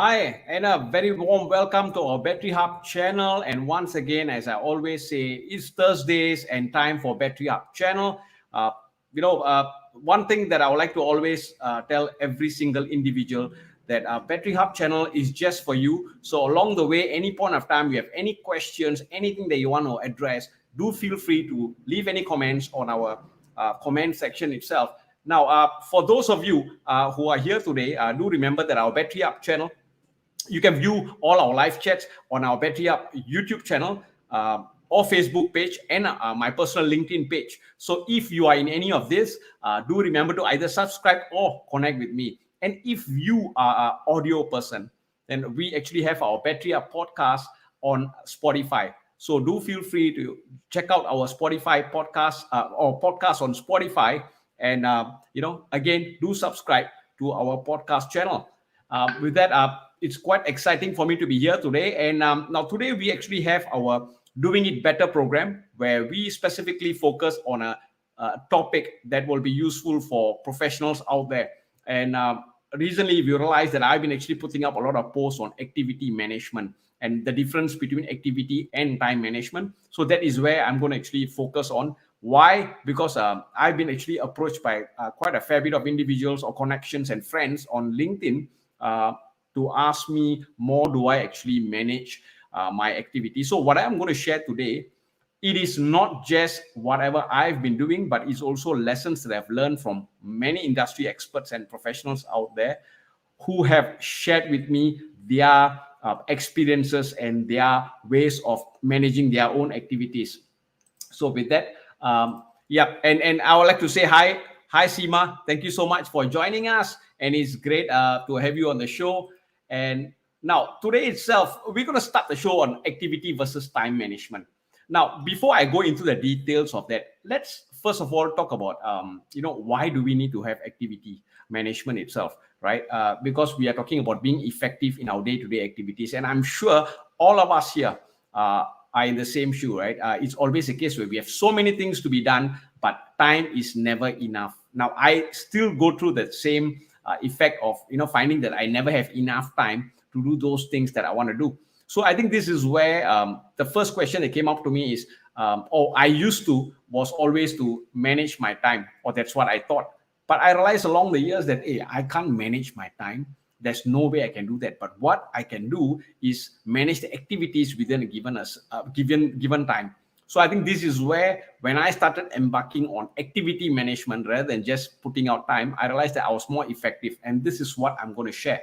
Hi, and a very warm welcome to our Bettery Hub channel. And once again, as I always say, it's Thursdays and time for Bettery Hub channel. Uh, One thing that I would like to always tell every single individual that Bettery Hub channel is just for you. So along the way, any point of time, you have any questions, anything that you want to address, do feel free to leave any comments on our comment section itself. Now, for those of you who are here today, do remember that our Bettery Hub channel, you can view all our live chats on our Bettery Up YouTube channel or Facebook page and my personal LinkedIn page. So if you are in any of this, do remember to either subscribe or connect with me. And if you are an audio person, then we actually have our Bettery Up podcast on Spotify. So do feel free to check out our Spotify podcast or podcast on Spotify. And, again, do subscribe to our podcast channel. With that, it's quite exciting for me to be here today. And now today we actually have our Doing It Better program, where we specifically focus on a topic that will be useful for professionals out there. And recently we realized that I've been actually putting up a lot of posts on activity management and the difference between activity and time management. So that is where I'm going to actually focus on. Why? Because I've been actually approached by quite a fair bit of individuals or connections and friends on LinkedIn to ask me, more do I actually manage my activity? So what I'm going to share today, it is not just whatever I've been doing, but it's also lessons that I've learned from many industry experts and professionals out there who have shared with me their experiences and their ways of managing their own activities. So with that, and I would like to say hi, Seema. Thank you so much for joining us, and it's great to have you on the show. And now today itself, we're going to start the show on activity versus time management. Now, before I go into the details of that, let's first of all talk about why do we need to have activity management itself, right? Because we are talking about being effective in our day-to-day activities, and I'm sure all of us here are in the same shoe, right? It's always a case where we have so many things to be done, but time is never enough. Now, I still go through the same effect of finding that I never have enough time to do those things that I want to do. So I think this is where the first question that came up to me is, I used to was always to manage my time, or that's what I thought. But I realized along the years that I can't manage my time. There's no way I can do that. But what I can do is manage the activities within a given time. So I think this is where, when I started embarking on activity management rather than just putting out time, I realized that I was more effective. And this is what I'm going to share.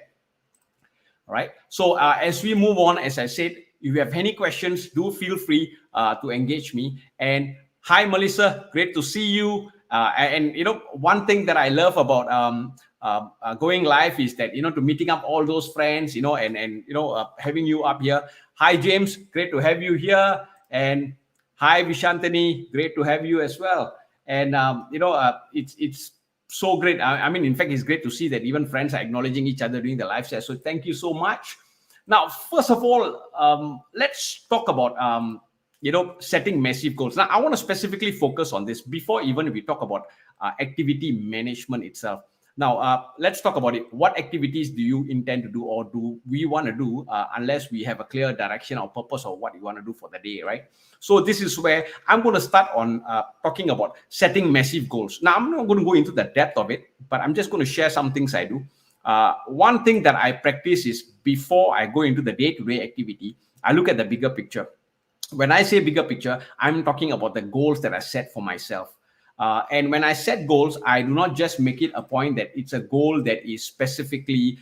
All right. So as we move on, as I said, if you have any questions, do feel free to engage me. And hi, Melissa. Great to see you. And one thing that I love about going live is that to meeting up all those friends, and having you up here. Hi, James. Great to have you here. And hi, Vishantani. Great to have you as well. And it's so great. I mean, in fact, it's great to see that even friends are acknowledging each other during the live chat. So thank you so much. Now, first of all, let's talk about setting massive goals. Now, I want to specifically focus on this before even we talk about activity management itself. Now, let's talk about it. What activities do you intend to do, or do we want to do, unless we have a clear direction or purpose of what you want to do for the day, right? So this is where I'm going to start on talking about setting massive goals. Now, I'm not going to go into the depth of it, but I'm just going to share some things I do. One thing that I practice is, before I go into the day-to-day activity, I look at the bigger picture. When I say bigger picture, I'm talking about the goals that I set for myself. And when I set goals, I do not just make it a point that it's a goal that is specifically,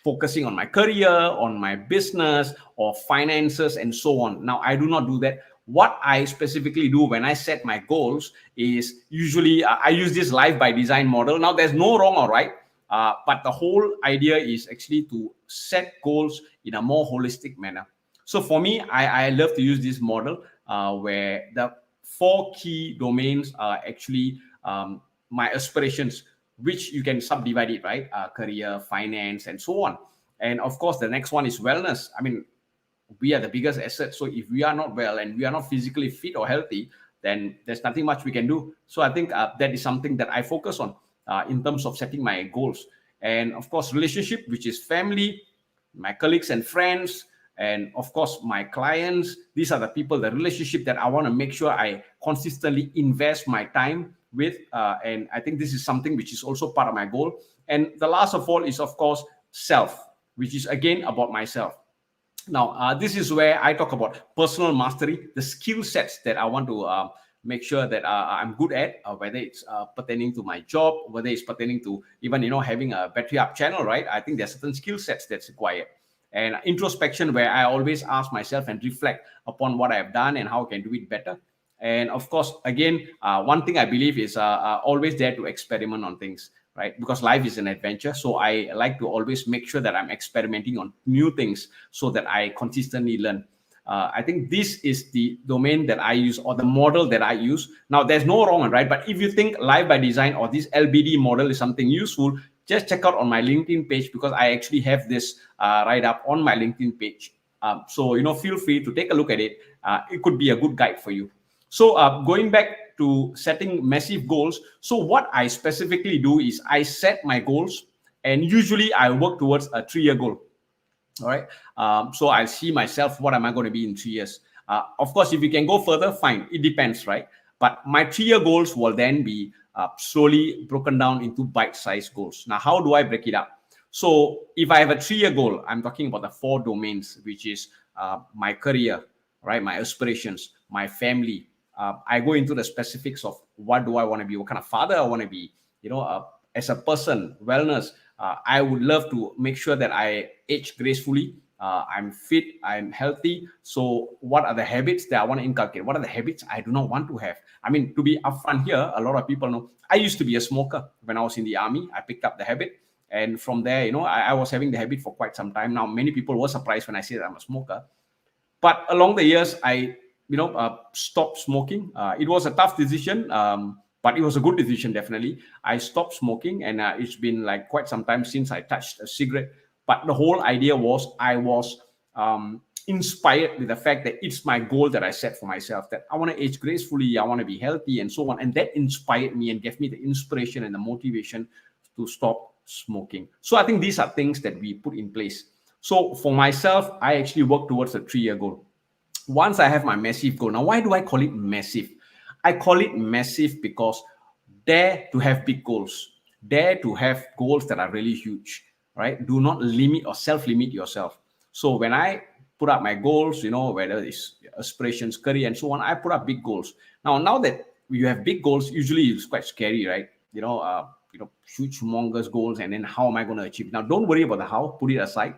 focusing on my career, on my business, or finances, and so on. Now, I do not do that. What I specifically do when I set my goals is, usually I use this life by design model. Now, there's no wrong or right, but the whole idea is actually to set goals in a more holistic manner. So for me, I love to use this model where the 4 key domains are actually my aspirations, which you can subdivide it, right? Career, finance, and so on. And of course, the next one is wellness. I mean, we are the biggest asset. So if we are not well and we are not physically fit or healthy, then there's nothing much we can do. So I think that is something that I focus on in terms of setting my goals. And of course, relationship, which is family, my colleagues and friends, and of course my clients. These are the people, the relationship that I want to make sure I consistently invest my time with. And I think this is something which is also part of my goal. And the last of all is, of course, self, which is again about myself. Now, this is where I talk about personal mastery, the skill sets that I want to make sure that I'm good at, whether it's pertaining to my job, whether it's pertaining to even, having a Bettery Hub channel, right? I think there's certain skill sets that's required. And introspection, where I always ask myself and reflect upon what I've done and how I can do it better. And of course, again, one thing I believe is always there to experiment on things, right? Because life is an adventure. So I like to always make sure that I'm experimenting on new things so that I consistently learn. I think this is the domain that I use, or the model that I use. Now, there's no wrong and right, but if you think life by design or this LBD model is something useful, just check out on my LinkedIn page, because I actually have this write up on my LinkedIn page. So, feel free to take a look at it. It could be a good guide for you. So going back to setting massive goals. So what I specifically do is I set my goals, and usually I work towards a 3-year goal. All right. So I see myself, what am I going to be in 3 years? Of course, if you can go further, fine. It depends, right? But my 3-year goals will then be slowly broken down into bite-sized goals. Now, how do I break it up? So if I have a 3-year goal, I'm talking about the 4 domains, which is my career, right? My aspirations, my family. I go into the specifics of what do I want to be, what kind of father I want to be, as a person, wellness. I would love to make sure that I age gracefully. I'm fit, I'm healthy. So what are the habits that I want to inculcate? What are the habits I do not want to have? I mean, to be upfront here, a lot of people know I used to be a smoker. When I was in the army, I picked up the habit. And from there, I was having the habit for quite some time. Now, many people were surprised when I said I'm a smoker. But along the years, I stopped smoking. It was a tough decision, but it was a good decision, definitely. I stopped smoking, and it's been like quite some time since I touched a cigarette. But the whole idea was I was inspired with the fact that it's my goal that I set for myself, that I want to age gracefully, I want to be healthy, and so on. And that inspired me and gave me the inspiration and the motivation to stop smoking. So I think these are things that we put in place. So for myself, I actually work towards a 3-year goal. Once I have my massive goal. Now, why do I call it massive? I call it massive because dare to have big goals. Dare to have goals that are really huge, right? Do not limit or self-limit yourself. So when I put up my goals, whether it's aspirations, career, and so on, I put up big goals. Now that you have big goals, usually it's quite scary, right? Huge, humongous goals, and then how am I going to achieve? Now, don't worry about the how, put it aside.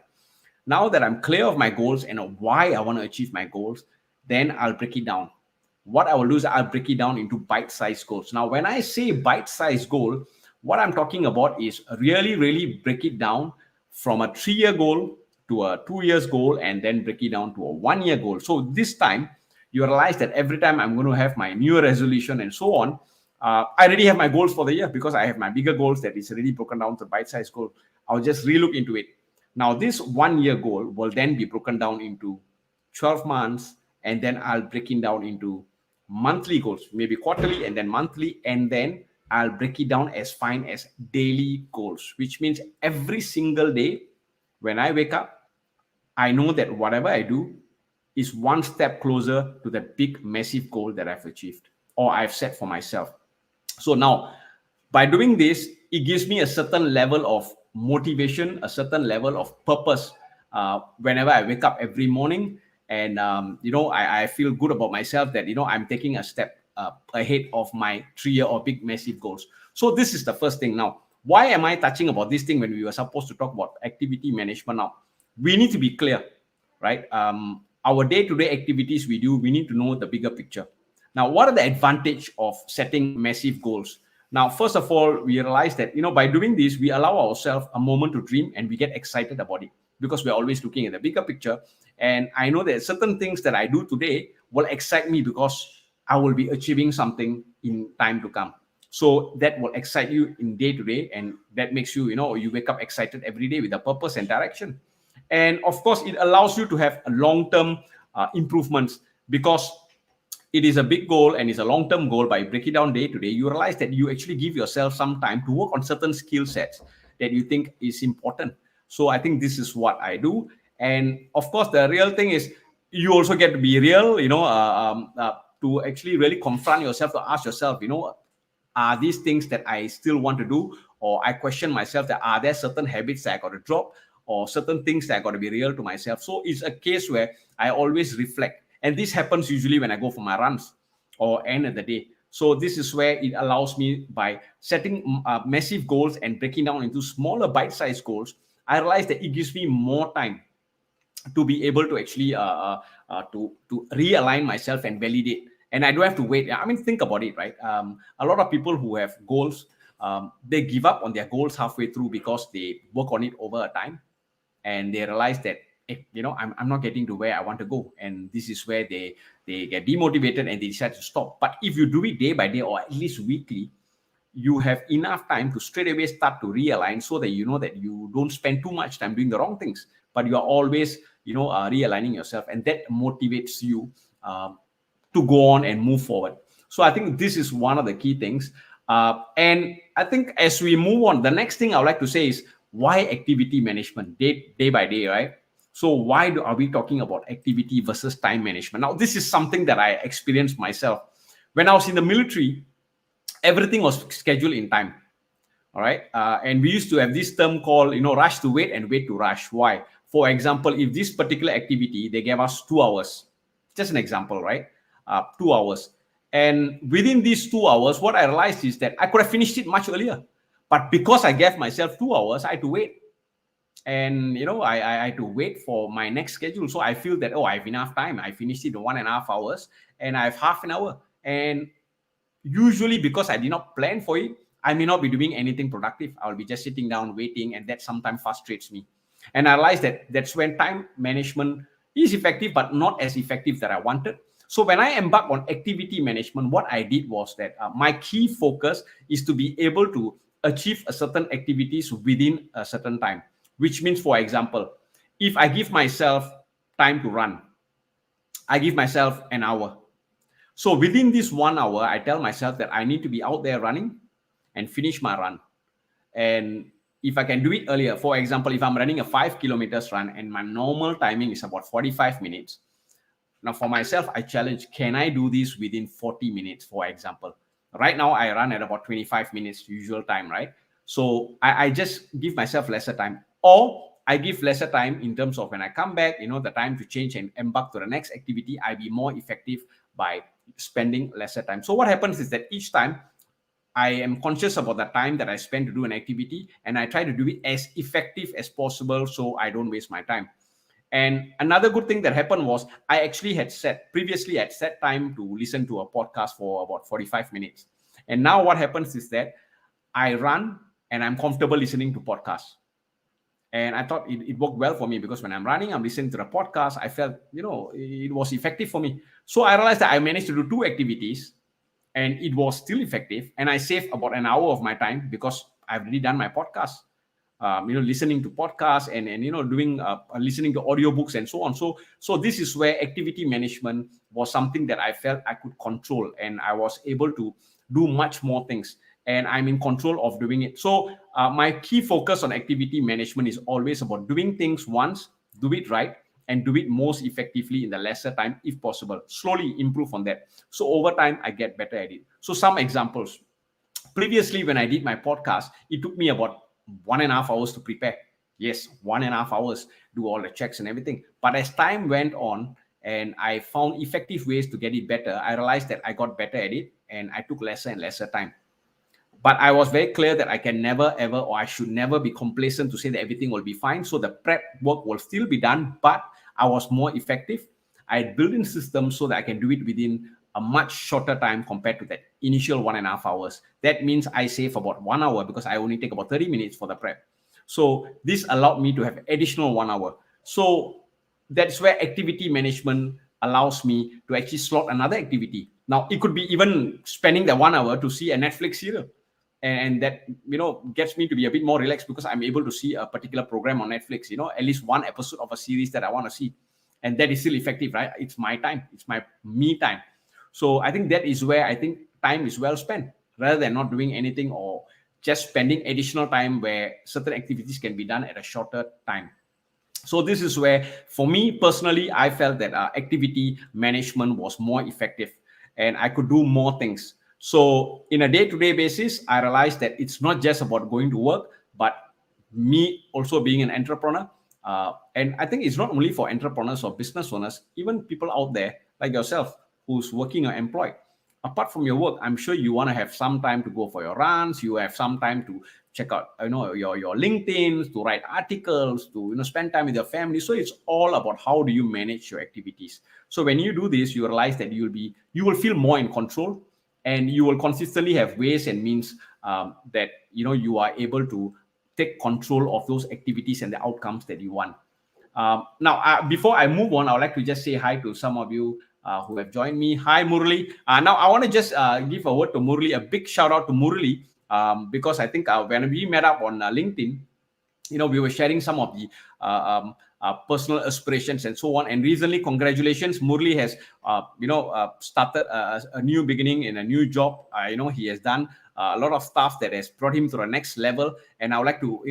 Now that I'm clear of my goals and why I want to achieve my goals, then I'll break it down. What I will do is I'll break it down into bite-sized goals. Now, when I say bite-sized goal, what I'm talking about is really, really break it down from a 3-year goal to a 2 years goal, and then break it down to a 1-year goal. So this time, you realize that every time I'm going to have my new year resolution and so on, I already have my goals for the year, because I have my bigger goals that is already broken down to bite-sized goal. I'll just relook into it. Now, this 1-year goal will then be broken down into 12 months, and then I'll break it down into monthly goals, maybe quarterly and then monthly, and then I'll break it down as fine as daily goals, which means every single day when I wake up, I know that whatever I do is one step closer to the big, massive goal that I've achieved or I've set for myself. So now, by doing this, it gives me a certain level of motivation, a certain level of purpose whenever I wake up every morning. And, I feel good about myself that, I'm taking a step ahead of my 3-year or big, massive goals. So this is the first thing. Now, why am I touching about this thing when we were supposed to talk about activity management? Now, we need to be clear, right? Our day-to-day activities we do, we need to know the bigger picture. Now, what are the advantage of setting massive goals? Now, first of all, we realize that, by doing this, we allow ourselves a moment to dream, and we get excited about it because we're always looking at the bigger picture. And I know that certain things that I do today will excite me because I will be achieving something in time to come. So that will excite you in day to day. And that makes you, you wake up excited every day with a purpose and direction. And of course, it allows you to have a long-term improvements, because it is a big goal and it's a long-term goal. By breaking down day to day, you realize that you actually give yourself some time to work on certain skill sets. that you think is important. So I think this is what I do. And of course, the real thing is you also get to be real, to actually really confront yourself, to ask yourself, are these things that I still want to do? Or I question myself that are there certain habits that I got to drop, or certain things that I got to be real to myself? So it's a case where I always reflect. And this happens usually when I go for my runs or end of the day. So this is where it allows me, by setting massive goals and breaking down into smaller bite-sized goals, I realize that it gives me more time to be able to actually to realign myself and validate. And I don't have to wait. I mean, think about it, right? A lot of people who have goals, they give up on their goals halfway through because they work on it over a time, and they realize that, I'm not getting to where I want to go, and this is where they get demotivated and they decide to stop. But if you do it day by day, or at least weekly, you have enough time to straight away start to realign, so that you know that you don't spend too much time doing the wrong things, but you are always realigning yourself, and that motivates you to go on and move forward. So I think this is one of the key things. And I think as we move on, the next thing I would like to say is, why activity management day by day, right? So why are we talking about activity versus time management? Now, this is something that I experienced myself. When I was in the military, everything was scheduled in time. All right. And we used to have this term called, rush to wait and wait to rush. Why? For example, if this particular activity, they gave us 2 hours, just an example, right? 2 hours. And within these 2 hours, what I realized is that I could have finished it much earlier. But because I gave myself 2 hours, I had to wait. And, I had to wait for my next schedule. So I feel that, I have enough time. I finished it in 1.5 hours, and I have half an hour. And usually, because I did not plan for it, I may not be doing anything productive. I'll be just sitting down waiting, and that sometimes frustrates me. And I realized that that's when time management is effective, but not as effective that I wanted. So when I embarked on activity management, what I did was that my key focus is to be able to achieve a certain activities within a certain time, which means, for example, if I give myself time to run, I give myself an hour. So within this 1 hour, I tell myself that I need to be out there running and finish my run. And if I can do it earlier, for example, if I'm running a 5 kilometers run and my normal timing is about 45 minutes. Now for myself, I challenge, can I do this within 40 minutes, for example? Right now, I run at about 25 minutes usual time, right? So I just give myself lesser time, or I give lesser time in terms of when I come back, the time to change and embark to the next activity, I be more effective by spending lesser time. So what happens is that each time I am conscious about the time that I spend to do an activity, and I try to do it as effective as possible so I don't waste my time. And another good thing that happened was I actually had set time to listen to a podcast for about 45 minutes. And now what happens is that I run and I'm comfortable listening to podcasts. And I thought it worked well for me, because when I'm running, I'm listening to the podcast. I felt, it was effective for me. So I realized that I managed to do 2 activities and it was still effective. And I saved about an hour of my time because I've already done my podcast, listening to podcasts and doing listening to audiobooks and so on. So this is where activity management was something that I felt I could control, and I was able to do much more things, and I'm in control of doing it. So my key focus on activity management is always about doing things once, do it right, and do it most effectively in the lesser time if possible. Slowly improve on that. So over time, I get better at it. So some examples. Previously, when I did my podcast, it took me about 1.5 hours to prepare. Yes, 1.5 hours, do all the checks and everything. But as time went on and I found effective ways to get it better, I realized that I got better at it and I took lesser and lesser time. But I was very clear that I can never, ever, or I should never be complacent to say that everything will be fine. So the prep work will still be done, but I was more effective. I had built in systems so that I can do it within a much shorter time compared to that initial 1.5 hours. That means I save about 1 hour because I only take about 30 minutes for the prep. So this allowed me to have additional 1 hour. So that's where activity management allows me to actually slot another activity. Now, it could be even spending that 1 hour to see a Netflix serial. And that, gets me to be a bit more relaxed because I'm able to see a particular program on Netflix, at least one episode of a series that I want to see. And that is still effective, right? It's my time. It's my me time. So I think that is where I think time is well spent rather than not doing anything or just spending additional time where certain activities can be done at a shorter time. So this is where, for me personally, I felt that activity management was more effective and I could do more things. So in a day-to-day basis, I realized that it's not just about going to work, but me also being an entrepreneur. And I think it's not only for entrepreneurs or business owners, even people out there like yourself who's working or employed. Apart from your work, I'm sure you want to have some time to go for your runs. You have some time to check out, your LinkedIn, to write articles, to spend time with your family. So it's all about how do you manage your activities. So when you do this, you realize that you will feel more in control, and you will consistently have ways and means that you are able to take control of those activities and the outcomes that you want. Now, before I move on, I would like to just say hi to some of you who have joined me. Hi, Murli. Now, I want to just give a word to Murli, a big shout out to Murli, because I think when we met up on LinkedIn, we were sharing some of the personal aspirations and so on. And recently, congratulations, Murli has, started a new beginning in a new job. He has done a lot of stuff that has brought him to the next level. And I would like to,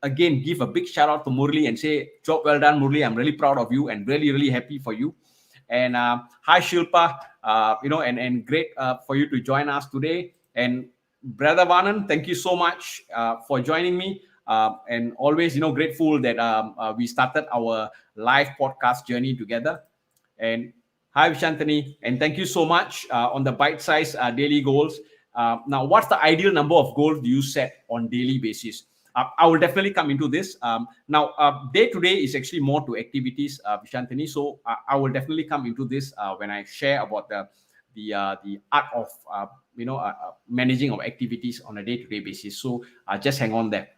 give a big shout out to Murli and say, job well done, Murli. I'm really proud of you and really, really happy for you. And hi, Shilpa, and great for you to join us today. And Brother Vanan, thank you so much for joining me. And always, grateful that we started our live podcast journey together. And hi, Vishantani, and thank you so much on the bite-sized daily goals. Now, what's the ideal number of goals do you set on daily basis? I will definitely come into this. Now, day-to-day is actually more to activities, Vishantani. So I will definitely come into this when I share about the art of managing our activities on a day-to-day basis. So just hang on there.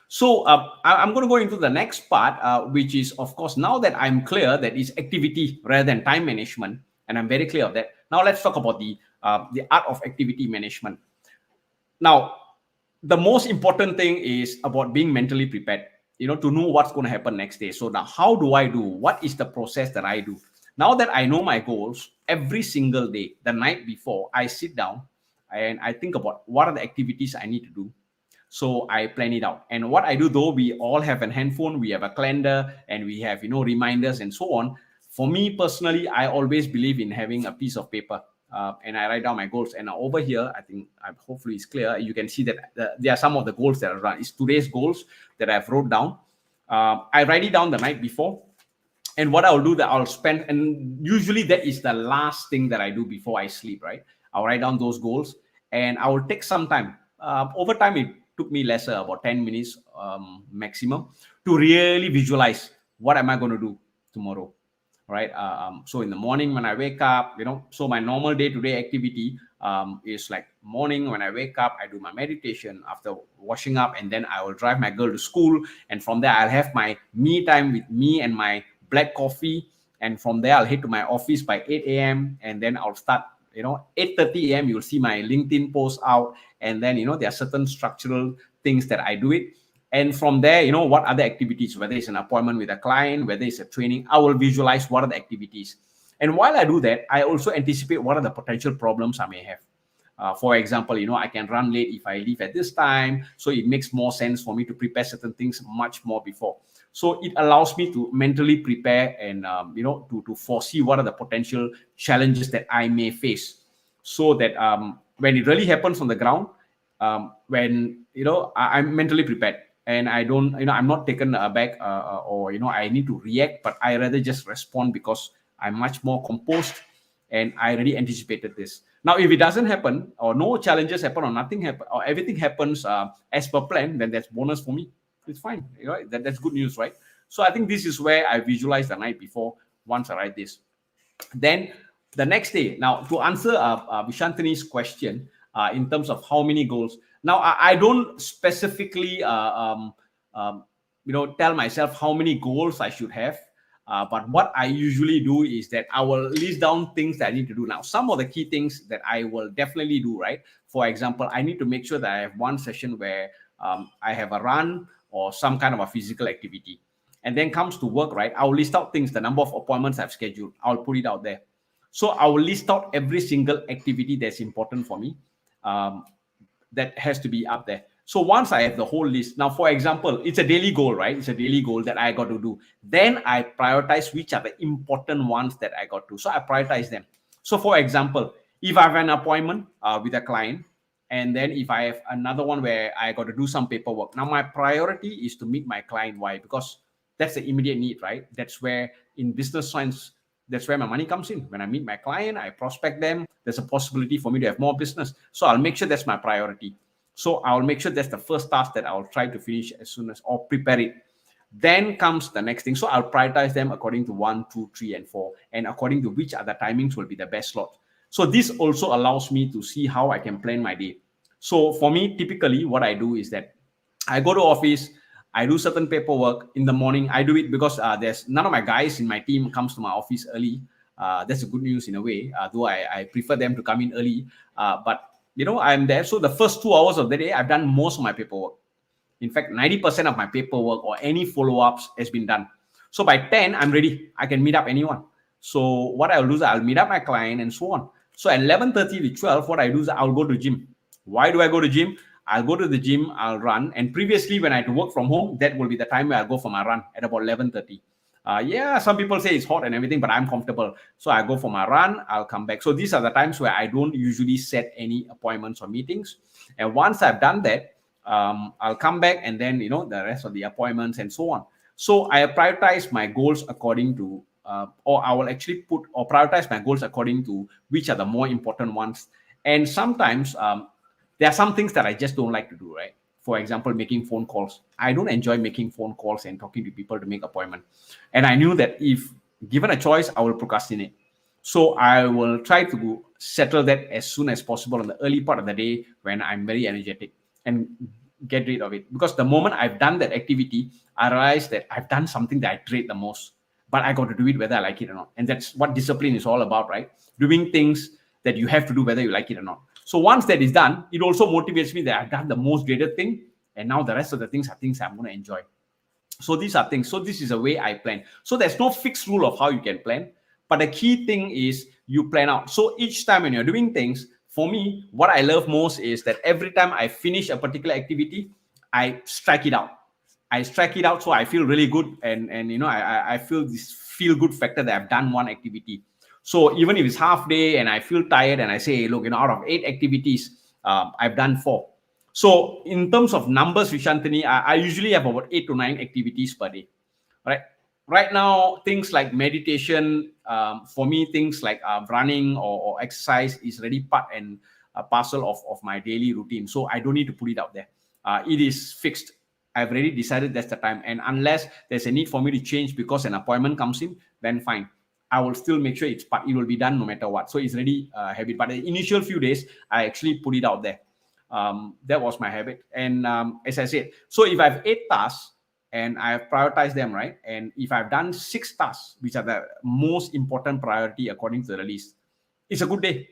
So I'm going to go into the next part, which is, of course, now that I'm clear that it's activity rather than time management, and I'm very clear of that. Now let's talk about the art of activity management. Now, the most important thing is about being mentally prepared, to know what's going to happen next day. So now, how do I do? What is the process that I do? Now that I know my goals, every single day, the night before, I sit down and I think about what are the activities I need to do. So I plan it out. And what I do, though, we all have a handphone, we have a calendar, and we have, reminders and so on. For me personally, I always believe in having a piece of paper and I write down my goals. And over here, I think hopefully it's clear. You can see that there are some of the goals that are run. It's today's goals that I've wrote down. I write it down the night before. And what I'll do, that I'll spend, and usually that is the last thing that I do before I sleep, right? I'll write down those goals and I will take some time. Over time, it took me lesser, about 10 minutes maximum, to really visualize what am I going to do tomorrow, right? So in the morning when I wake up, so my normal day-to-day activity is like morning when I wake up, I do my meditation after washing up, and then I will drive my girl to school. And from there, I'll have my me time with me and my black coffee. And from there, I'll head to my office by 8 a.m. And then I'll start 8:30 a.m. you'll see my LinkedIn post out, and then there are certain structural things that I do it. And from there, what other activities, whether it's an appointment with a client, whether it's a training, I will visualize what are the activities. And while I do that, I also anticipate what are the potential problems I may have. For example, I can run late if I leave at this time, so it makes more sense for me to prepare certain things much more before. So it allows me to mentally prepare and to foresee what are the potential challenges that I may face, so that when it really happens on the ground, when I'm mentally prepared and I don't, I'm not taken aback or I need to react, but I rather just respond because I'm much more composed and I already anticipated this. Now, if it doesn't happen, or no challenges happen, or nothing happen, or everything happens as per plan, then that's bonus for me. It's fine, that's good news, right? So I think this is where I visualize the night before once I write this. Then the next day, now to answer Vishantani's question in terms of how many goals. Now I don't specifically tell myself how many goals I should have. But what I usually do is that I will list down things that I need to do. Now, some of the key things that I will definitely do, right? For example, I need to make sure that I have one session where I have a run or some kind of a physical activity. And then comes to work, right? I'll list out things, the number of appointments I've scheduled. I'll put it out there. So I will list out every single activity that's important for me. that has to be up there. So once I have the whole list, now for example, it's a daily goal, right? It's a daily goal that I got to do. Then I prioritize which are the important ones that I got to. So I prioritize them. So for example, if I have an appointment with a client, and then if I have another one where I got to do some paperwork, now my priority is to meet my client. Why? Because that's the immediate need, right? That's where in business science, that's where my money comes in. When I meet my client, I prospect them, there's a possibility for me to have more business. So I'll make sure that's my priority. So I'll make sure that's the first task that I'll try to finish as soon as, or prepare it. Then comes the next thing. So I'll prioritize them according to 1, 2, 3, and 4, and according to which other timings will be the best slot. So this also allows me to see how I can plan my day. So for me, typically what I do is that I go to office, I do certain paperwork in the morning. I do it because there's none of my guys in my team comes to my office early. That's a good news in a way, though I prefer them to come in early. But I'm there. So the first 2 hours of the day, I've done most of my paperwork. In fact, 90% of my paperwork or any follow-ups has been done. So by 10, I'm ready. I can meet up anyone. So what I'll do is I'll meet up my client and so on. So at 11:30 to 12, what I do is I'll go to gym. Why do I go to gym? I'll go to the gym, I'll run. And previously, when I had to work from home, that will be the time where I'll go for my run at about 11:30. Yeah, some people say it's hot and everything, but I'm comfortable. So I go for my run, I'll come back. So these are the times where I don't usually set any appointments or meetings. And once I've done that, I'll come back and then, the rest of the appointments and so on. So I prioritize my goals according to, or I will actually prioritize my goals according to which are the more important ones. And sometimes there are some things that I just don't like to do, right? For example, making phone calls. I don't enjoy making phone calls and talking to people to make appointment. And I knew that if given a choice, I will procrastinate. So I will try to settle that as soon as possible in the early part of the day when I'm very energetic and get rid of it. Because the moment I've done that activity, I realize that I've done something that I dread the most, but I got to do it whether I like it or not. And that's what discipline is all about, right? Doing things that you have to do whether you like it or not. So once that is done, it also motivates me that I've done the most dreaded thing. And now the rest of the things are things I'm going to enjoy. So these are things. So this is a way I plan. So there's no fixed rule of how you can plan. But the key thing is you plan out. So each time when you're doing things, for me, what I love most is that every time I finish a particular activity, I strike it out. I strike it out so I feel really good. And I feel this feel good factor that I've done one activity. So even if it's half day and I feel tired and I say, look, out of 8 activities, I've done 4. So in terms of numbers, Vishantini, I usually have about 8 to 9 activities per day, right? Right now, things like meditation, for me, things like running or exercise is already part and parcel of my daily routine. So I don't need to put it out there. It is fixed. I've already decided that's the time. And unless there's a need for me to change because an appointment comes in, then fine. I will still make sure it will be done no matter what. So it's already a habit. But the initial few days, I actually put it out there. That was my habit. And as I said, so if I have 8 tasks and I have prioritized them, right? And if I've done 6 tasks, which are the most important priority according to the list, it's a good day.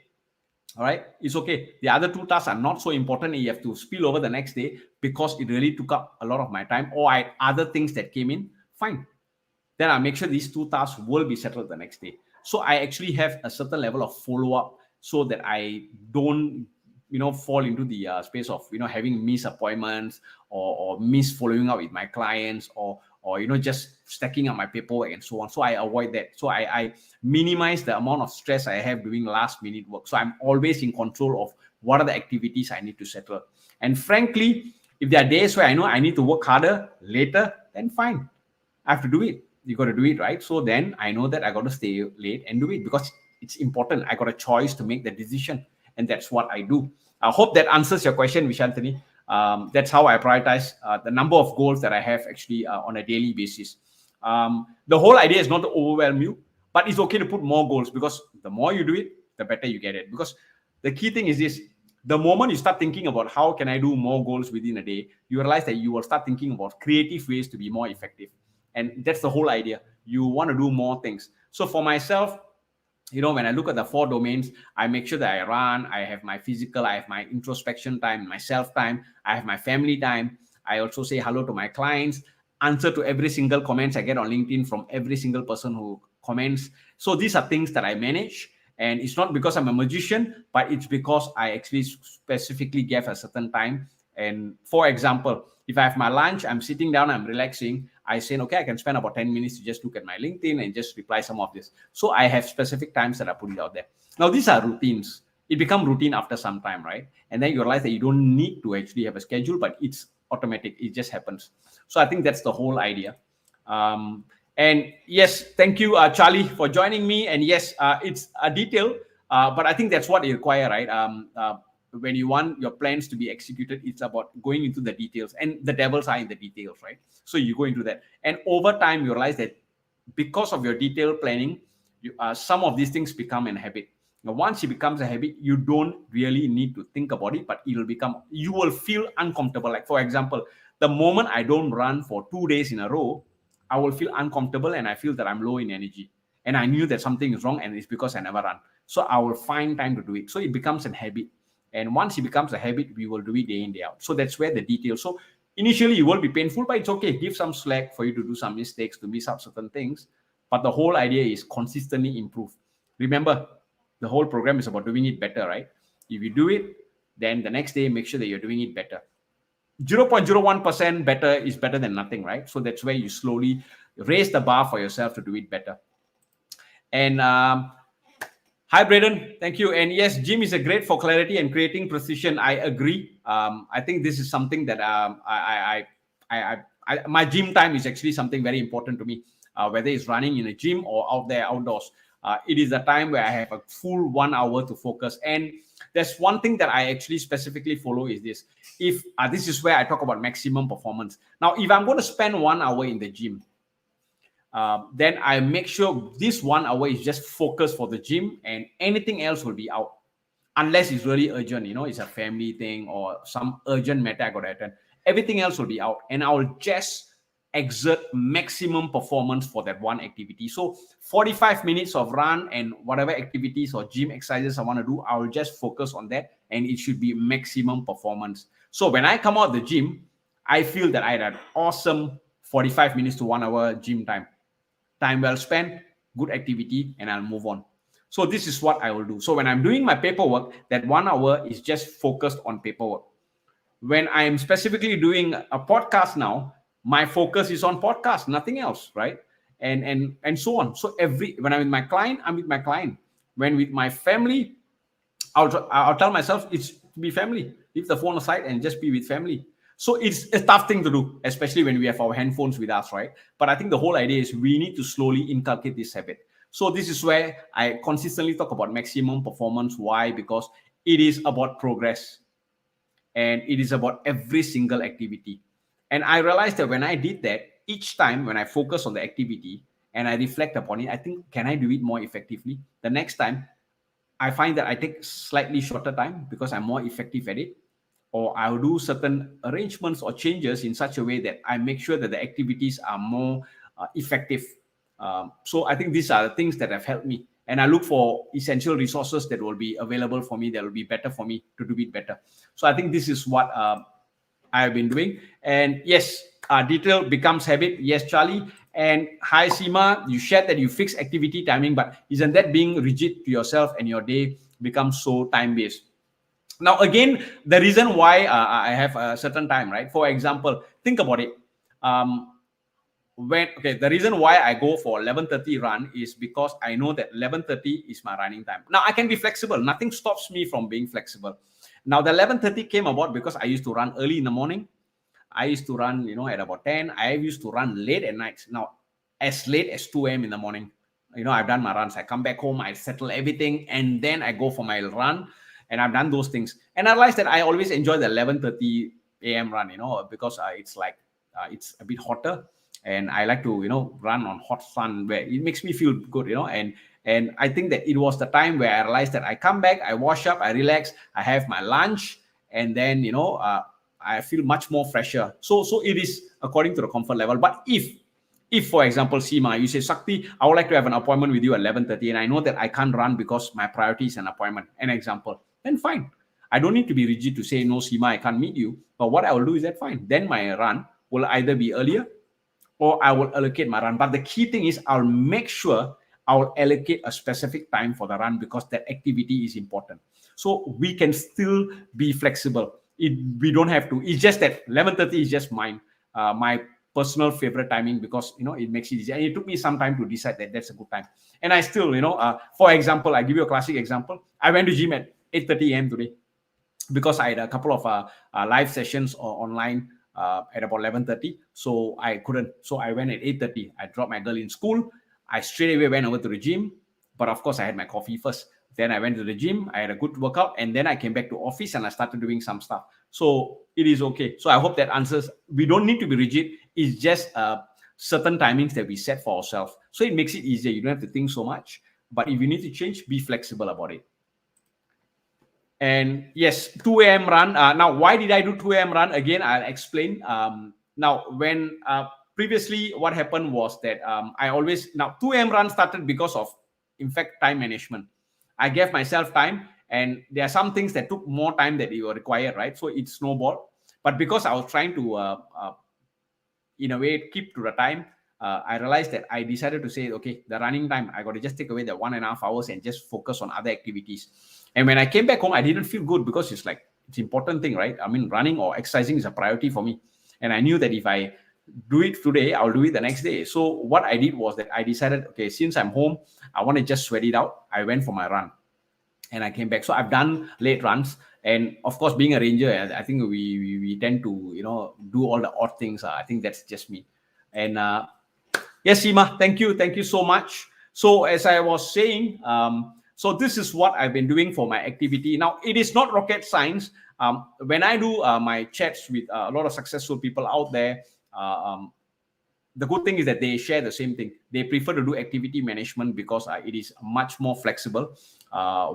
All right, it's okay. The other 2 tasks are not so important. You have to spill over the next day because it really took up a lot of my time, or I had other things that came in. Fine. Then I'll make sure these 2 tasks will be settled the next day. So I actually have a certain level of follow-up so that I don't, fall into the space of, having missed appointments or miss following up with my clients or just stacking up my paperwork and so on. So I avoid that. So I minimize the amount of stress I have doing last minute work. So I'm always in control of what are the activities I need to settle. And frankly, if there are days where I know I need to work harder later, then fine. I have to do it. You got to do it, right? So then I know that I got to stay late and do it because it's important. I got a choice to make the decision, and that's what I do. I hope that answers your question, Vishantini. That's how I prioritize the number of goals that I have actually on a daily basis. The whole idea is not to overwhelm you, but it's okay to put more goals because the more you do it, the better you get it. Because the key thing is this: the moment you start thinking about how can I do more goals within a day, you realize that you will start thinking about creative ways to be more effective. And that's the whole idea. You want to do more things. So for myself, when I look at the 4 domains, I make sure that I run, I have my physical, I have my introspection time, my self time, I have my family time. I also say hello to my clients, answer to every single comments I get on LinkedIn from every single person who comments. So these are things that I manage. And it's not because I'm a magician, but it's because I actually specifically gave a certain time. And for example, if I have my lunch, I'm sitting down, I'm relaxing, I say, okay, I can spend about 10 minutes to just look at my LinkedIn and just reply some of this. So I have specific times that I put it out there. Now, these are routines. It becomes routine after some time, right? And then you realize that you don't need to actually have a schedule, but it's automatic. It just happens. So I think that's the whole idea. And yes, thank you, Charlie, for joining me. And yes, it's a detail, but I think that's what you require, right? When you want your plans to be executed, it's about going into the details, and the devils are in the details, right? So you go into that, and over time you realize that because of your detailed planning, some of these things become a habit. Now, once it becomes a habit, you don't really need to think about it, but you will feel uncomfortable. Like, for example, the moment I don't run for 2 days in a row, I will feel uncomfortable and I feel that I'm low in energy. And I knew that something is wrong, and it's because I never run. So I will find time to do it. So it becomes a habit. And once it becomes a habit, we will do it day in, day out. So that's where the details. So initially, it will be painful, but it's okay. Give some slack for you to do some mistakes, to miss out certain things. But the whole idea is consistently improve. Remember, the whole program is about doing it better, right? If you do it, then the next day, make sure that you're doing it better. 0.01% better is better than nothing, right? So that's where you slowly raise the bar for yourself to do it better. And hi, Braden. Thank you. And yes, gym is a great for clarity and creating precision. I agree. I think this is something that my gym time is actually something very important to me. Whether it's running in a gym or out there outdoors, it is a time where I have a full 1 hour to focus. And there's one thing that I actually specifically follow is this. If this is where I talk about maximum performance. Now, if I'm going to spend 1 hour in the gym, then I make sure this 1 hour is just focused for the gym, and anything else will be out. Unless it's really urgent, it's a family thing or some urgent matter I got to attend. Everything else will be out, and I will just exert maximum performance for that one activity. So 45 minutes of run and whatever activities or gym exercises I want to do, I will just focus on that, and it should be maximum performance. So when I come out of the gym, I feel that I had an awesome 45 minutes to 1 hour gym time. Time well spent, good activity, and I'll move on. So this is what I will do. So when I'm doing my paperwork, that 1 hour is just focused on paperwork. When I'm specifically doing a podcast now, my focus is on podcast, nothing else, right? And so on. So when I'm with my client, I'm with my client. When with my family, I'll tell myself it's to be family. Leave the phone aside and just be with family. So it's a tough thing to do, especially when we have our handphones with us, right? But I think the whole idea is we need to slowly inculcate this habit. So this is where I consistently talk about maximum performance. Why? Because it is about progress, and it is about every single activity. And I realized that when I did that, each time when I focus on the activity and I reflect upon it, I think, can I do it more effectively? The next time, I find that I take slightly shorter time because I'm more effective at it. Or I'll do certain arrangements or changes in such a way that I make sure that the activities are more effective. So I think these are the things that have helped me. And I look for essential resources that will be available for me, that will be better for me to do it better. So I think this is what I've been doing. And yes, detail becomes habit. Yes, Charlie. And hi, Seema, you shared that you fix activity timing, but isn't that being rigid to yourself and your day becomes so time-based? Now, again, the reason why I have a certain time, right? For example, think about it. The reason why I go for 11:30 run is because I know that 11:30 is my running time. Now, I can be flexible. Nothing stops me from being flexible. Now, the 11:30 came about because I used to run early in the morning. I used to run, at about 10. I used to run late at night. Now, as late as 2 a.m. in the morning. I've done my runs. I come back home, I settle everything, and then I go for my run. And I've done those things. And I realized that I always enjoy the 11:30 a.m. run, because it's like, it's a bit hotter. And I like to, run on hot sun where it makes me feel good, and I think that it was the time where I realized that I come back, I wash up, I relax, I have my lunch, and then, I feel much more fresher. So it is according to the comfort level. But if for example, Seema, you say, Sakti, I would like to have an appointment with you at 11:30, and I know that I can't run because my priority is an appointment, an example, then fine. I don't need to be rigid to say, no, Seema, I can't meet you. But what I will do is that fine. Then my run will either be earlier or I will allocate my run. But the key thing is I'll make sure I'll allocate a specific time for the run because that activity is important. So we can still be flexible. We don't have to. It's just that 11:30 is just mine, my personal favorite timing, because it makes it easy. And it took me some time to decide that that's a good time. And I still, for example, I give you a classic example. I went to gym at 8:30 a.m. today because I had a couple of live sessions online at about 11:30. So I couldn't. So I went at 8:30. I dropped my girl in school. I straight away went over to the gym. But of course, I had my coffee first. Then I went to the gym. I had a good workout. And then I came back to office and I started doing some stuff. So it is okay. So I hope that answers. We don't need to be rigid. It's just certain timings that we set for ourselves. So it makes it easier. You don't have to think so much. But if you need to change, be flexible about it. And yes, 2 a.m. run. Now, why did I do 2 a.m. run? Again, I'll explain. Now, when previously what happened was that now 2 a.m. run started because of, in fact, time management. I gave myself time, and there are some things that took more time than you were required, right? So it snowballed. But because I was trying to, in a way, keep to the time, I realized that I decided to say, okay, the running time, I got to just take away the 1.5 hours and just focus on other activities. And when I came back home, I didn't feel good because it's important thing, right? I mean, running or exercising is a priority for me. And I knew that if I do it today, I'll do it the next day. So what I did was that I decided, okay, since I'm home, I want to just sweat it out. I went for my run and I came back. So I've done late runs. And of course, being a ranger, I think we tend to, do all the odd things. I think that's just me. And yes, Seema, thank you. Thank you so much. So as I was saying, so this is what I've been doing for my activity. Now, it is not rocket science. When I do my chats with a lot of successful people out there, the good thing is that they share the same thing. They prefer to do activity management because it is much more flexible,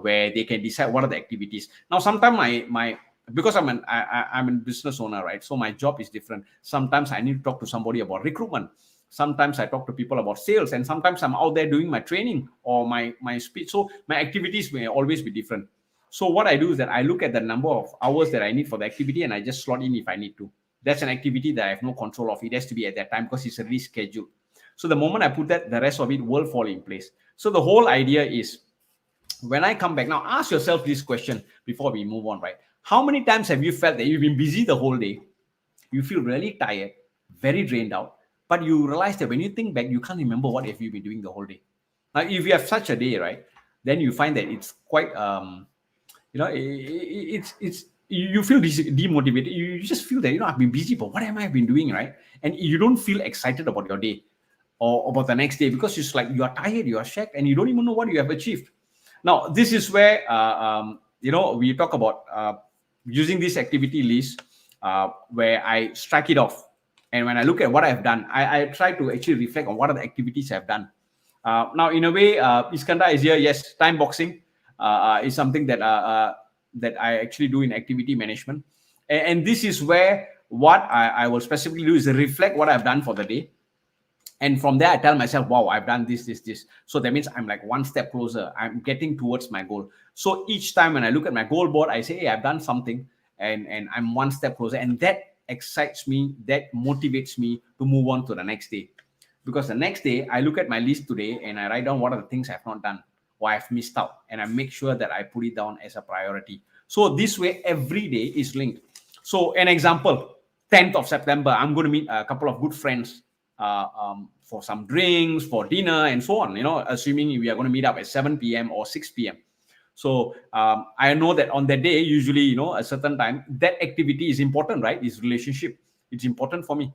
where they can decide what are the activities. Now, sometimes because I'm a business owner, right? So my job is different. Sometimes I need to talk to somebody about recruitment. Sometimes I talk to people about sales, and sometimes I'm out there doing my training or my speech. So my activities may always be different. So what I do is that I look at the number of hours that I need for the activity, and I just slot in if I need to. That's an activity that I have no control of. It has to be at that time because it's already scheduled. So the moment I put that, the rest of it will fall in place. So the whole idea is, when I come back, now ask yourself this question before we move on, right? How many times have you felt that you've been busy the whole day? You feel really tired, very drained out, but you realize that when you think back, you can't remember what have you been doing the whole day. Now, if you have such a day, right, then you find that it's quite, it's you feel demotivated. You just feel that, I've been busy, but what am I been doing, right? And you don't feel excited about your day or about the next day because it's like you are tired, you are shacked, and you don't even know what you have achieved. Now, this is where, we talk about using this activity list where I strike it off. And when I look at what I've done, I try to actually reflect on what are the activities I've done. Now, in a way, Iskandar is here. Yes, time boxing is something that I actually do in activity management. And this is where what I will specifically do is reflect what I've done for the day. And from there, I tell myself, wow, I've done this. So that means I'm like one step closer. I'm getting towards my goal. So each time when I look at my goal board, I say, hey, I've done something and I'm one step closer. And that excites me, that motivates me to move on to the next day. Because the next day, I look at my list today and I write down what are the things I've not done or I've missed out. And I make sure that I put it down as a priority. So this way, every day is linked. So an example, 10th of September, I'm going to meet a couple of good friends for some drinks, for dinner, and so on, assuming we are going to meet up at 7 p.m. or 6 p.m. So I know that on that day, usually, a certain time, that activity is important, right? This relationship, it's important for me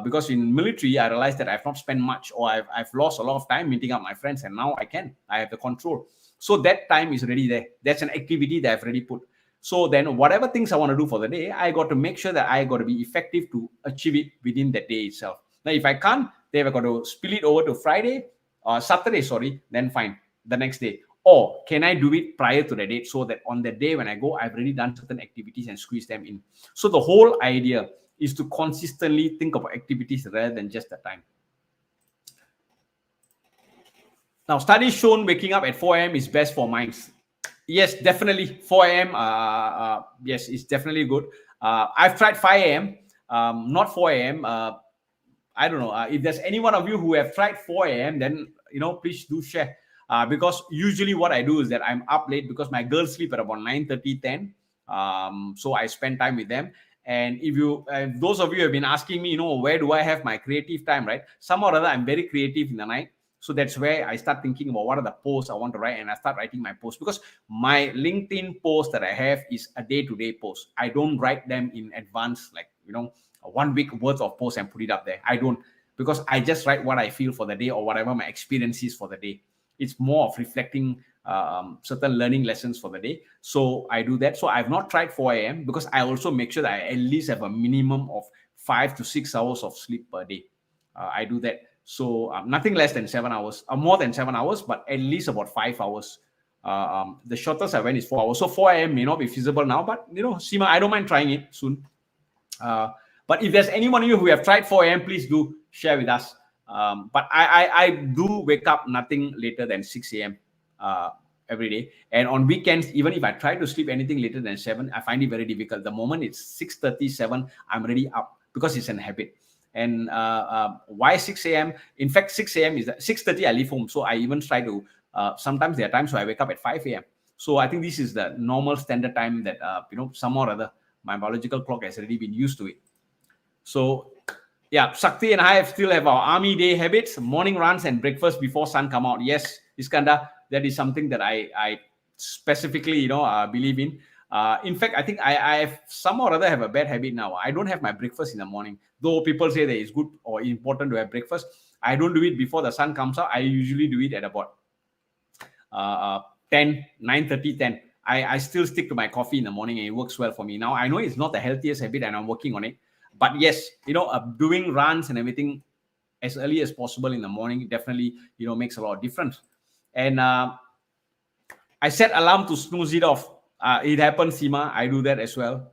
because in military, I realized that I've not spent much or I've lost a lot of time meeting up my friends, and now I have the control. So that time is already there. That's an activity that I've already put. So then whatever things I want to do for the day, I got to make sure that I got to be effective to achieve it within that day itself. Now, if I can't, then I've got to spill it over to Saturday, then fine, the next day. Or can I do it prior to the date so that on the day when I go, I've already done certain activities and squeeze them in. So the whole idea is to consistently think about activities rather than just the time. Now, studies shown waking up at 4 a.m. is best for minds. Yes, definitely 4 a.m. Yes, it's definitely good. I've tried 5 a.m., not 4 a.m. I don't know. If there's any one of you who have tried 4 a.m., then please do share. Because usually what I do is that I'm up late because my girls sleep at about 9:30, 10. So I spend time with them. And if those of you have been asking me, where do I have my creative time, right? Somehow or other, I'm very creative in the night. So that's where I start thinking about what are the posts I want to write, and I start writing my posts, because my LinkedIn post that I have is a day-to-day post. I don't write them in advance, like, 1 week worth of posts and put it up there. I don't, because I just write what I feel for the day or whatever my experience is for the day. It's more of reflecting certain learning lessons for the day. So I do that. So I've not tried 4 a.m. because I also make sure that I at least have a minimum of 5 to 6 hours of sleep per day. I do that. So nothing less than 7 hours, more than 7 hours, but at least about 5 hours. The shortest I went is 4 hours. So 4 a.m. may not be feasible now, but Seema, I don't mind trying it soon. But if there's anyone of you who have tried 4 a.m., please do share with us. But I do wake up nothing later than 6 a.m. Every day. And on weekends, even if I try to sleep anything later than 7, I find it very difficult. The moment it's 6:37, I'm already up because it's an habit. And why 6 a.m.? In fact, 6 a.m. is 6:30, I leave home. So I even try to, sometimes there are times where I wake up at 5 a.m. So I think this is the normal standard time that, somehow or other, my biological clock has already been used to it. So yeah, Sakthi and I still have our army day habits, morning runs and breakfast before sun come out. Yes, Iskandar, that is something that I specifically, believe in. In fact, I think I have somehow or other have a bad habit now. I don't have my breakfast in the morning. Though people say that it's good or important to have breakfast, I don't do it before the sun comes out. I usually do it at about 10, 9:30, 10. I still stick to my coffee in the morning, and it works well for me. Now, I know it's not the healthiest habit and I'm working on it. But yes, doing runs and everything as early as possible in the morning definitely, makes a lot of difference. And I set alarm to snooze it off. It happens, Seema. I do that as well.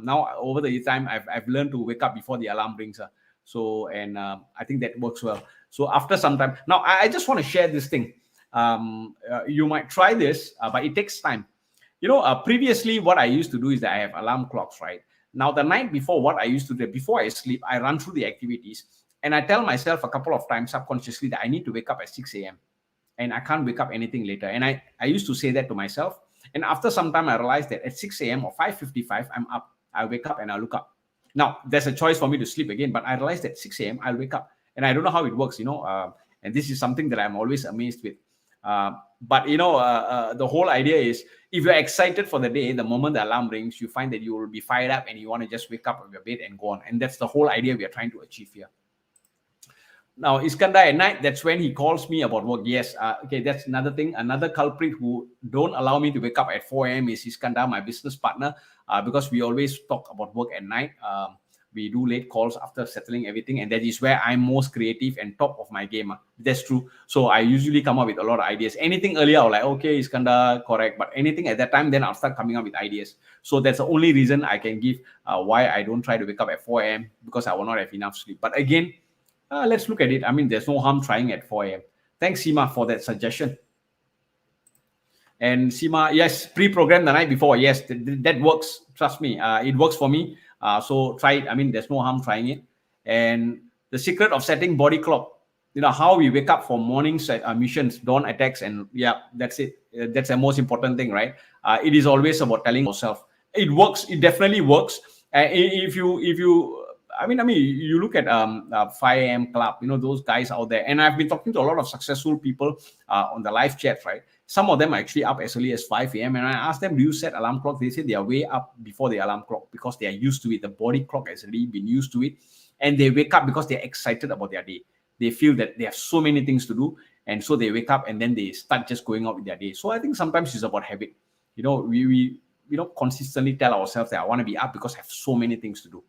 Now, over the time, I've learned to wake up before the alarm rings. So, and I think that works well. So after some time, now I just want to share this thing. You might try this, but it takes time. Previously, what I used to do is that I have alarm clocks, right? Now, the night before, what I used to do, before I sleep, I run through the activities and I tell myself a couple of times subconsciously that I need to wake up at 6 a.m. and I can't wake up anything later. And I used to say that to myself. And after some time, I realized that at 6 a.m. or 5:55, I'm up. I wake up and I look up. Now, there's a choice for me to sleep again, but I realized that 6 a.m. I'll wake up. And I don't know how it works, and this is something that I'm always amazed with. But the whole idea is, if you're excited for the day, the moment the alarm rings, you find that you will be fired up and you want to just wake up from your bed and go on. And that's the whole idea we are trying to achieve here. Now, Iskandar at night, that's when he calls me about work. Yes, okay, that's another thing. Another culprit who don't allow me to wake up at 4 a.m. is Iskandar, my business partner, because we always talk about work at night. We do late calls after settling everything, and that is where I'm most creative and top of my game. That's true. So I usually come up with a lot of ideas. Anything earlier, I'll like, okay, Iskandar, correct. But anything at that time, then I'll start coming up with ideas. So that's the only reason I can give why I don't try to wake up at 4 a.m. because I will not have enough sleep. But again, let's look at it. I mean, there's no harm trying at 4 a.m. Thanks, Seema, for that suggestion. And Seema, yes, pre-program the night before. Yes, that works. Trust me, it works for me. So try it. I mean, there's no harm trying it. And the secret of setting body clock, how we wake up for morning missions, dawn attacks, and yeah, that's it. That's the most important thing, right? It is always about telling yourself. It works. It definitely works. If you you look at 5 a.m. Club, those guys out there, and I've been talking to a lot of successful people on the live chat, right? Some of them are actually up as early as 5 a.m. And I asked them, do you set alarm clock? They say they are way up before the alarm clock because they are used to it. The body clock has already been used to it. And they wake up because they're excited about their day. They feel that they have so many things to do. And so they wake up and then they start just going out with their day. So I think sometimes it's about habit. We consistently tell ourselves that I want to be up because I have so many things to do.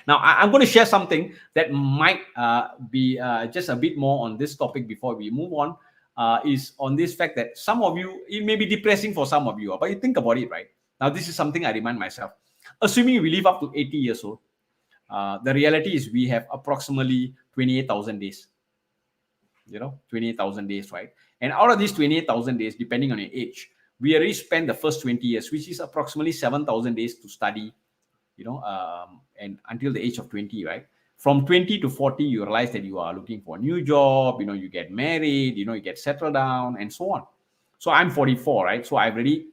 Now, I'm going to share something that might be just a bit more on this topic before we move on. Is on this fact that some of you, it may be depressing for some of you, but you think about it, right? Now, this is something I remind myself. Assuming we live up to 80 years old, the reality is we have approximately 28,000 days. 28,000 days, right? And out of these 28,000 days, depending on your age, we already spent the first 20 years, which is approximately 7,000 days to study, and until the age of 20, right? From 20 to 40, you realize that you are looking for a new job, you get married, you get settled down, and so on. So I'm 44, right? So I've already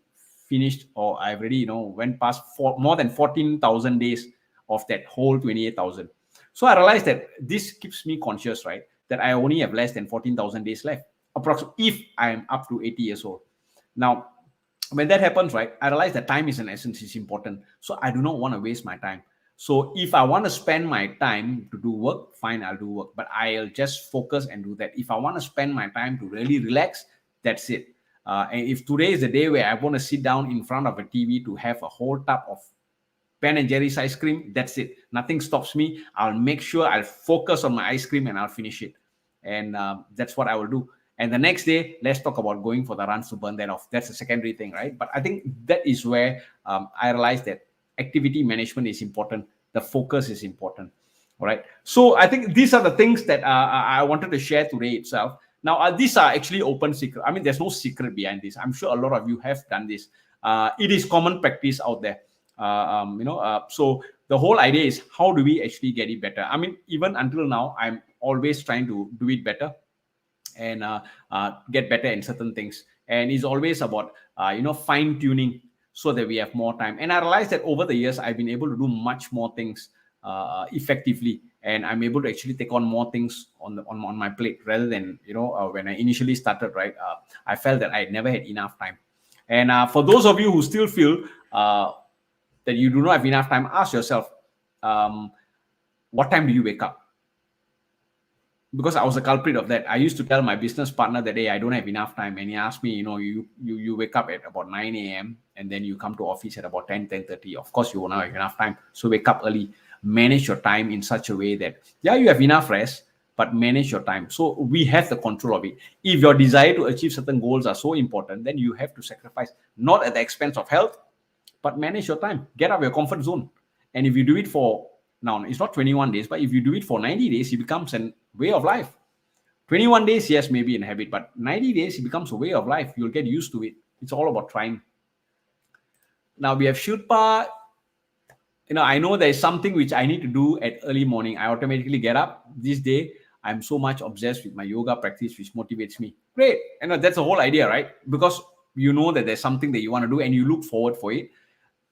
finished, or I've already, went past more than 14,000 days of that whole 28,000. So I realized that this keeps me conscious, right? That I only have less than 14,000 days left, approximately, if I am up to 80 years old. Now, when that happens, right, I realize that time is an essence, is important. So I do not want to waste my time. So if I want to spend my time to do work, fine, I'll do work. But I'll just focus and do that. If I want to spend my time to really relax, that's it. And if today is the day where I want to sit down in front of a TV to have a whole tub of Ben and Jerry's ice cream, that's it. Nothing stops me. I'll make sure I'll focus on my ice cream and I'll finish it. And that's what I will do. And the next day, let's talk about going for the runs to burn that off. That's a secondary thing, right? But I think that is where I realized that activity management is important. The focus is important. All right. So I think these are the things that I wanted to share today itself. Now, these are actually open secret. I mean, there's no secret behind this. I'm sure a lot of you have done this. It is common practice out there. So the whole idea is, how do we actually get it better? I mean, even until now, I'm always trying to do it better and get better in certain things. And it's always about, fine tuning so that we have more time. And I realized that over the years, I've been able to do much more things effectively. And I'm able to actually take on more things on my plate rather than, when I initially started, right? I felt that I never had enough time. And for those of you who still feel that you do not have enough time, ask yourself, what time do you wake up? Because I was a culprit of that. I used to tell my business partner that, hey, I don't have enough time. And he asked me, you wake up at about 9 a.m. and then you come to office at about 10:30. Of course, you will not have enough time. So wake up early. Manage your time in such a way that, yeah, you have enough rest, but manage your time. So we have the control of it. If your desire to achieve certain goals are so important, then you have to sacrifice, not at the expense of health, but manage your time. Get out of your comfort zone. And if you do it for, now it's not 21 days, but if you do it for 90 days, it becomes a way of life. 21 days, yes, maybe in habit, but 90 days, it becomes a way of life. You'll get used to it. It's all about trying. Now we have Shilpa. I know there's something which I need to do at early morning. I automatically get up. This day, I'm so much obsessed with my yoga practice, which motivates me. Great. That's the whole idea, right? Because you know that there's something that you want to do and you look forward for it.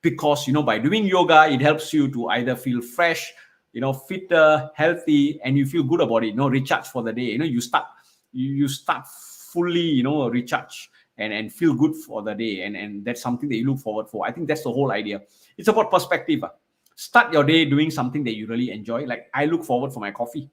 Because, by doing yoga, it helps you to either feel fresh, fitter, healthy, and you feel good about it, recharge for the day. You start fully, recharge and feel good for the day. And that's something that you look forward for. I think that's the whole idea. It's about perspective. Start your day doing something that you really enjoy. Like I look forward for my coffee,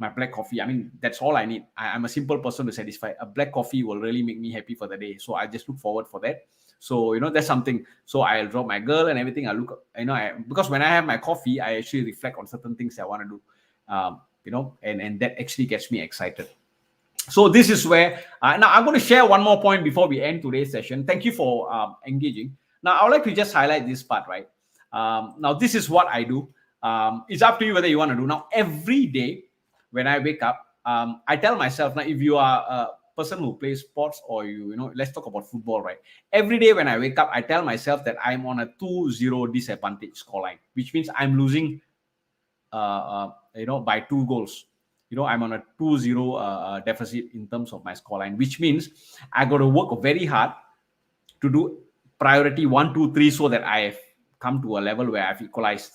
my black coffee. I mean, that's all I need. I'm a simple person to satisfy. A black coffee will really make me happy for the day. So I just look forward for that. So, that's something. So I'll drop my girl and everything. I look, because when I have my coffee, I actually reflect on certain things I want to do, and that actually gets me excited. So this is where, now I'm going to share one more point before we end today's session. Thank you for engaging. Now, I would like to just highlight this part, right? Now, this is what I do. It's up to you whether you want to do. Now, every day when I wake up, I tell myself, now, if you are a person who plays sports or let's talk about football, right? Every day when I wake up, I tell myself that I'm on a 2-0 disadvantage scoreline, which means I'm losing, by 2 goals. I'm on a 2-0 deficit in terms of my scoreline, which means I got to work very hard to do priority 1, 2, 3 so that I have come to a level where I've equalized.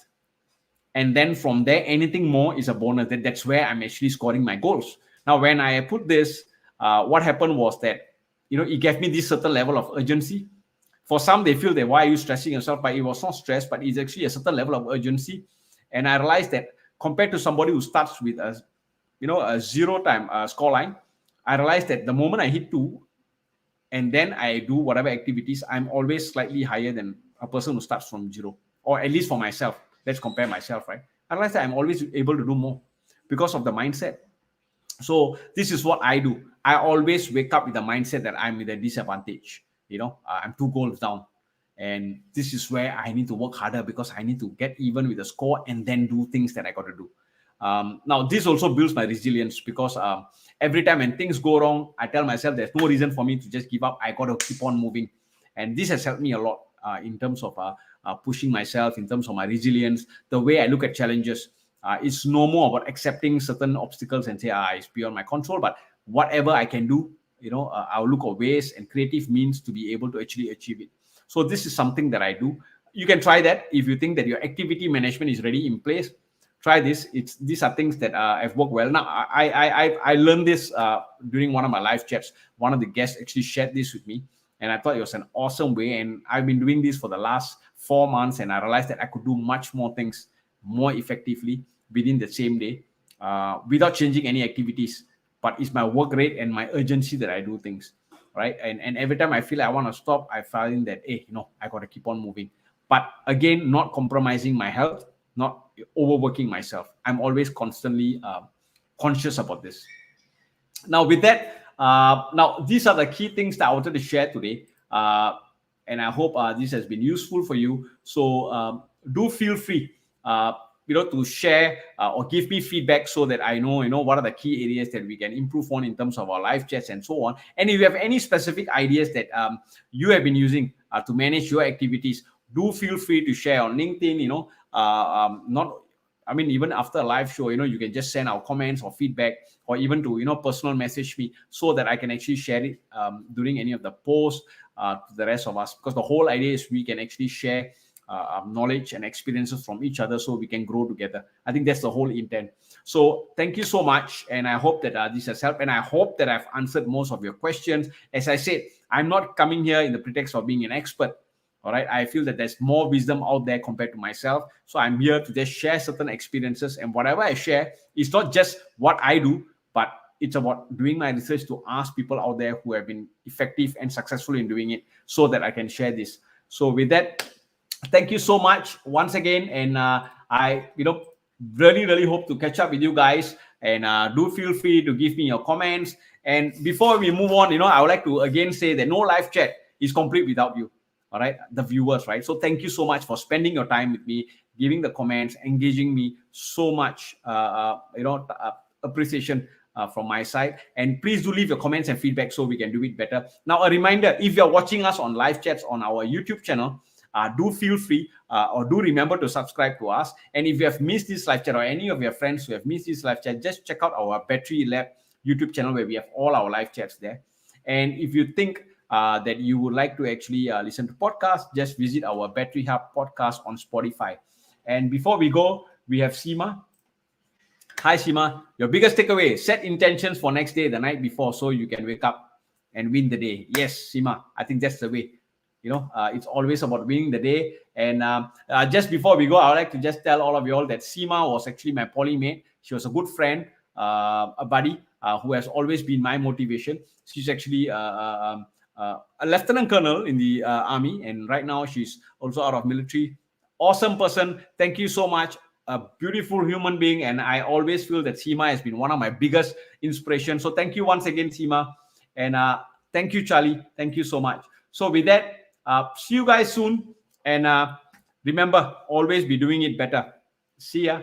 And then from there, anything more is a bonus. That's where I'm actually scoring my goals. Now, when I put this, what happened was that, it gave me this certain level of urgency. For some, they feel that, why are you stressing yourself? But it was not stress, but it's actually a certain level of urgency. And I realized that compared to somebody who starts with a 0-time scoreline, I realized that the moment I hit 2, and then I do whatever activities, I'm always slightly higher than a person who starts from 0, or at least for myself. Let's compare myself, right? I realize that I'm always able to do more because of the mindset. So this is what I do. I always wake up with the mindset that I'm with a disadvantage. I'm 2 goals down. And this is where I need to work harder because I need to get even with the score and then do things that I got to do. Now, this also builds my resilience because every time when things go wrong, I tell myself there's no reason for me to just give up. I got to keep on moving. And this has helped me a lot in terms of pushing myself, in terms of my resilience, the way I look at challenges. It's no more about accepting certain obstacles and say, it's beyond my control, but whatever I can do, I'll look for ways and creative means to be able to actually achieve it. So this is something that I do. You can try that if you think that your activity management is already in place. Try this. These are things that have worked well. Now, I learned this during one of my live chats. One of the guests actually shared this with me, and I thought it was an awesome way. And I've been doing this for the last 4 months, and I realized that I could do much more things more effectively within the same day without changing any activities. But it's my work rate and my urgency that I do things, right? And every time I feel I want to stop, I find that, hey, I got to keep on moving. But again, not compromising my health, not overworking myself. I'm always constantly conscious about this. Now, with that, now these are the key things that I wanted to share today. And I hope this has been useful for you. So do feel free to share or give me feedback so that I know, what are the key areas that we can improve on in terms of our live chats and so on. And if you have any specific ideas that you have been using to manage your activities, do feel free to share on LinkedIn, even after a live show, you can just send our comments or feedback, or even to, personal message me so that I can actually share it during any of the posts to the rest of us. Because the whole idea is we can actually share knowledge and experiences from each other so we can grow together. I think that's the whole intent. So thank you so much. And I hope that this has helped. And I hope that I've answered most of your questions. As I said, I'm not coming here in the pretext of being an expert. All right. I feel that there's more wisdom out there compared to myself. So I'm here to just share certain experiences. And whatever I share is not just what I do, but it's about doing my research to ask people out there who have been effective and successful in doing it so that I can share this. So with that, thank you so much once again. And I, really, really hope to catch up with you guys. And do feel free to give me your comments. And before we move on, I would like to again say that no live chat is complete without you. All right, the viewers, right? So thank you so much for spending your time with me, giving the comments, engaging me so much, appreciation from my side. And please do leave your comments and feedback so we can do it better. Now, a reminder, if you're watching us on live chats on our YouTube channel, do feel free or do remember to subscribe to us. And if you have missed this live chat or any of your friends who have missed this live chat, just check out our Bettery Lab YouTube channel where we have all our live chats there. And if you think that you would like to actually listen to podcasts, just visit our Bettery Hub podcast on Spotify. And before we go, we have Seema. Hi, Seema. Your biggest takeaway: set intentions for next day the night before so you can wake up and win the day. Yes, Seema, I think that's the way. It's always about winning the day. And just before we go, I would like to just tell all of you all that Seema was actually my poly mate. She was a good friend, a buddy who has always been my motivation. She's actually a lieutenant colonel in the army, and right now she's also out of military. Awesome person. Thank you so much. A beautiful human being, and I always feel that Seema has been one of my biggest inspirations. So thank you once again, Seema, and thank you, Charlie. Thank you so much. So with that, see you guys soon, and remember, always be doing it better. See ya.